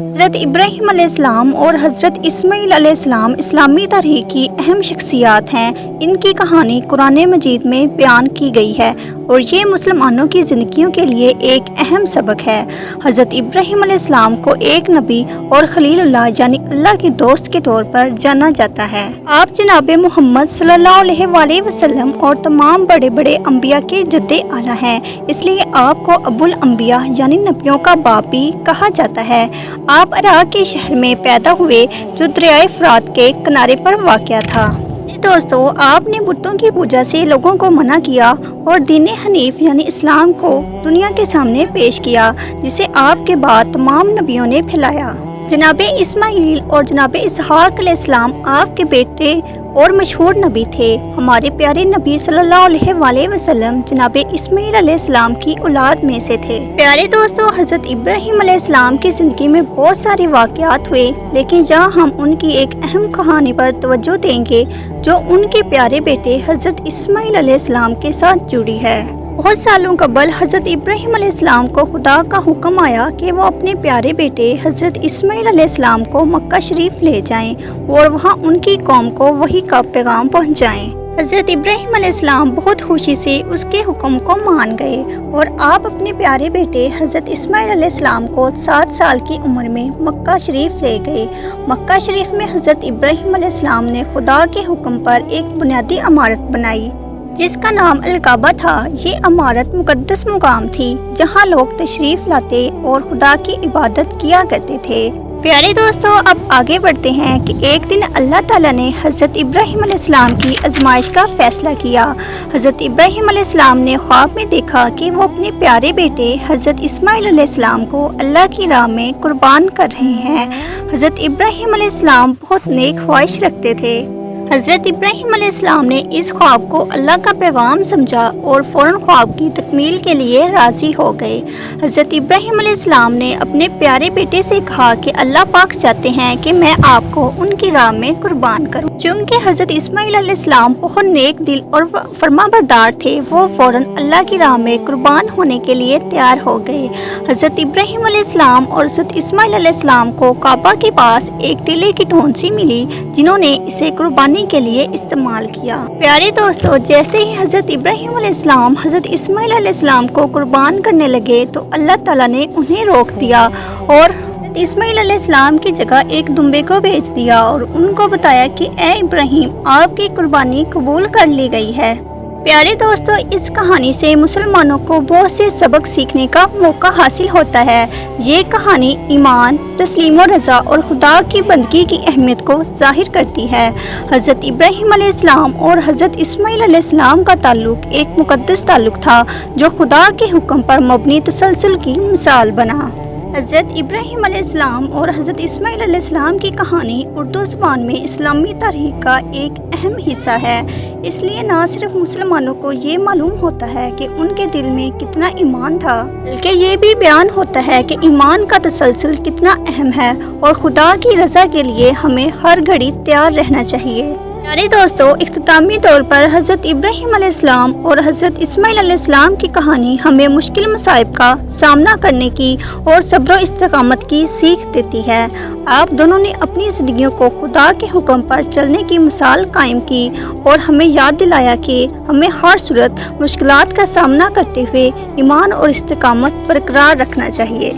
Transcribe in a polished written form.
حضرت ابراہیم علیہ السلام اور حضرت اسماعیل علیہ السلام اسلامی تاریخ کی اہم شخصیات ہیں۔ ان کی کہانی قرآن مجید میں بیان کی گئی ہے اور یہ مسلمانوں کی زندگیوں کے لیے ایک اہم سبق ہے۔ حضرت ابراہیم علیہ السلام کو ایک نبی اور خلیل اللہ یعنی اللہ کے دوست کے طور پر جانا جاتا ہے۔ آپ جناب محمد صلی اللہ علیہ وآلہ وسلم اور تمام بڑے بڑے انبیاء کے جد اعلیٰ ہیں، اس لیے آپ کو ابو الانبیاء یعنی نبیوں کا باپ بھی کہا جاتا ہے۔ آپ عراق کے شہر میں پیدا ہوئے جو دریائے فرات کے کنارے پر واقع تھا۔ دوستو، آپ نے بتوں کی پوجا سے لوگوں کو منع کیا اور دین حنیف یعنی اسلام کو دنیا کے سامنے پیش کیا، جسے آپ کے بعد تمام نبیوں نے پھیلایا۔ جناب اسماعیل اور جناب اسحاق علیہ السلام آپ کے بیٹے اور مشہور نبی تھے۔ ہمارے پیارے نبی صلی اللہ علیہ وآلہ وسلم جناب اسماعیل علیہ السلام کی اولاد میں سے تھے۔ پیارے دوستو، حضرت ابراہیم علیہ السلام کی زندگی میں بہت سارے واقعات ہوئے، لیکن یہاں ہم ان کی ایک اہم کہانی پر توجہ دیں گے جو ان کے پیارے بیٹے حضرت اسماعیل علیہ السلام کے ساتھ جڑی ہے۔ بہت سالوں قبل حضرت ابراہیم علیہ السلام کو خدا کا حکم آیا کہ وہ اپنے پیارے بیٹے حضرت اسماعیل علیہ السلام کو مکہ شریف لے جائیں اور وہاں ان کی قوم کو وحی کا پیغام پہنچائیں۔ حضرت ابراہیم علیہ السلام بہت خوشی سے اس کے حکم کو مان گئے اور آپ اپنے پیارے بیٹے حضرت اسماعیل علیہ السلام کو 7 سال کی عمر میں مکہ شریف لے گئے۔ مکہ شریف میں حضرت ابراہیم علیہ السلام نے خدا کے حکم پر ایک بنیادی عمارت بنائی جس کا نام الکعبہ تھا۔ یہ عمارت مقدس مقام تھی جہاں لوگ تشریف لاتے اور خدا کی عبادت کیا کرتے تھے۔ پیارے دوستو، اب آگے بڑھتے ہیں کہ ایک دن اللہ تعالیٰ نے حضرت ابراہیم علیہ السلام کی آزمائش کا فیصلہ کیا۔ حضرت ابراہیم علیہ السلام نے خواب میں دیکھا کہ وہ اپنے پیارے بیٹے حضرت اسماعیل علیہ السلام کو اللہ کی راہ میں قربان کر رہے ہیں۔ حضرت ابراہیم علیہ السلام بہت نیک خواہش رکھتے تھے۔ حضرت ابراہیم علیہ السلام نے اس خواب کو اللہ کا پیغام سمجھا اور فوراً خواب کی تکمیل کے لیے راضی ہو گئے۔ حضرت ابراہیم علیہ السلام نے اپنے پیارے بیٹے سے کہا کہ اللہ پاک چاہتے ہیں کہ میں آپ کو ان کی راہ میں قربان کروں۔ چونکہ حضرت اسماعیل علیہ السلام بہت نیک دل اور فرما بردار تھے، وہ فوراً اللہ کی راہ میں قربان ہونے کے لیے تیار ہو گئے۔ حضرت ابراہیم علیہ السلام اور حضرت اسماعیل علیہ السلام کو کعبہ کے پاس ایک ٹیلے کی ٹھونسی ملی جنہوں نے اسے قربانی کے لیے استعمال کیا۔ پیارے دوستو، جیسے ہی حضرت ابراہیم علیہ السلام حضرت اسماعیل علیہ السلام کو قربان کرنے لگے تو اللہ تعالیٰ نے انہیں روک دیا اور حضرت اسماعیل علیہ السلام کی جگہ ایک دمبے کو بھیج دیا اور ان کو بتایا کہ اے ابراہیم، آپ کی قربانی قبول کر لی گئی ہے۔ پیارے دوستو، اس کہانی سے مسلمانوں کو بہت سے سبق سیکھنے کا موقع حاصل ہوتا ہے۔ یہ کہانی ایمان، تسلیم و رضا اور خدا کی بندگی کی اہمیت کو ظاہر کرتی ہے۔ حضرت ابراہیم علیہ السلام اور حضرت اسماعیل علیہ السلام کا تعلق ایک مقدس تعلق تھا جو خدا کے حکم پر مبنی تسلسل کی مثال بنا۔ حضرت ابراہیم علیہ السلام اور حضرت اسماعیل علیہ السلام کی کہانی اردو زبان میں اسلامی تاریخ کا ایک اہم حصہ ہے۔ اس لیے نہ صرف مسلمانوں کو یہ معلوم ہوتا ہے کہ ان کے دل میں کتنا ایمان تھا، بلکہ یہ بھی بیان ہوتا ہے کہ ایمان کا تسلسل کتنا اہم ہے اور خدا کی رضا کے لیے ہمیں ہر گھڑی تیار رہنا چاہیے۔ پیارے دوستو، اختتامی طور پر حضرت ابراہیم علیہ السلام اور حضرت اسماعیل علیہ السلام کی کہانی ہمیں مشکل مصائب کا سامنا کرنے کی اور صبر و استقامت کی سیکھ دیتی ہے۔ آپ دونوں نے اپنی زندگیوں کو خدا کے حکم پر چلنے کی مثال قائم کی اور ہمیں یاد دلایا کہ ہمیں ہر صورت مشکلات کا سامنا کرتے ہوئے ایمان اور استقامت برقرار رکھنا چاہیے۔